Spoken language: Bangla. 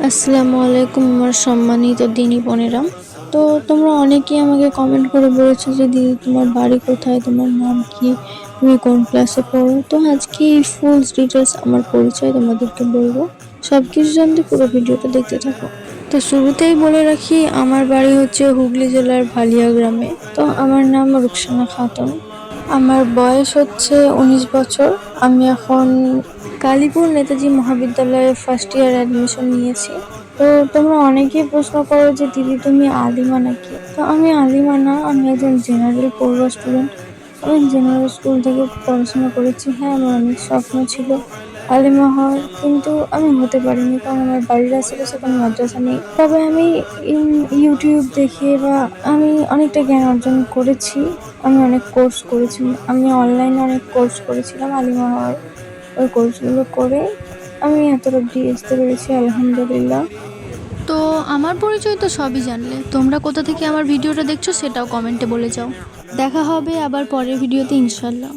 আসসালামু আলাইকুম আমার সম্মানিত দিনী বোনেরা। তো তোমরা অনেকেই আমাকে কমেন্ট করে বলেছো যে দিদি তোমার বাড়ি কোথায়, তোমার নাম কি, তুমি কোন ক্লাসে পড়ো। তো আজকে এই ফুল ডিটেলস আমার পরিচয় তোমাদেরকে বলবো। সব কিছু জানতে পুরো ভিডিওটা দেখতে থাকো। তো শুরুতেই বলে রাখি, আমার বাড়ি হচ্ছে হুগলি জেলার ভালিয়া গ্রামে। তো আমার নাম রুকসানা খাতুন। আমার বয়স হচ্ছে 19 বছর। আমি এখন কালীপুর নেতাজি মহাবিদ্যালয়ে ফার্স্ট ইয়ার অ্যাডমিশন নিয়েছি। তো তোমরা অনেকেই প্রশ্ন করো যে দিদি তুমি আলিমা নাকি। তো আমি আলিমা না, আমি একজন জেনারেল পড়ুয়া স্টুডেন্ট। আমি জেনারেল স্কুল থেকে পড়াশোনা করেছি। হ্যাঁ, আমার অনেক স্বপ্ন ছিল আলিমা হওয়ার, কিন্তু আমি হতে পারিনি, কারণ আমার বাড়ির আশেপাশে কোনো মাদ্রাসা নেই। তবে আমি ইউটিউব দেখে বা আমি অনেকটা জ্ঞান অর্জন করেছি। আমি অনেক কোর্স করেছি, আমি অনলাইনে অনেক কোর্স করেছিলাম আলিমা হওয়ার। ওই কোর্সগুলো করে আমি এতটা অব্দি আসতে পেরেছি, আলহামদুলিল্লাহ। তো আমার পরিচয় তো সবই জানলে, তোমরা কোথা থেকে আমার ভিডিওটা দেখছো সেটাও কমেন্টে বলে যাও। দেখা হবে আবার পরের ভিডিওতে ইনশাল্লাহ।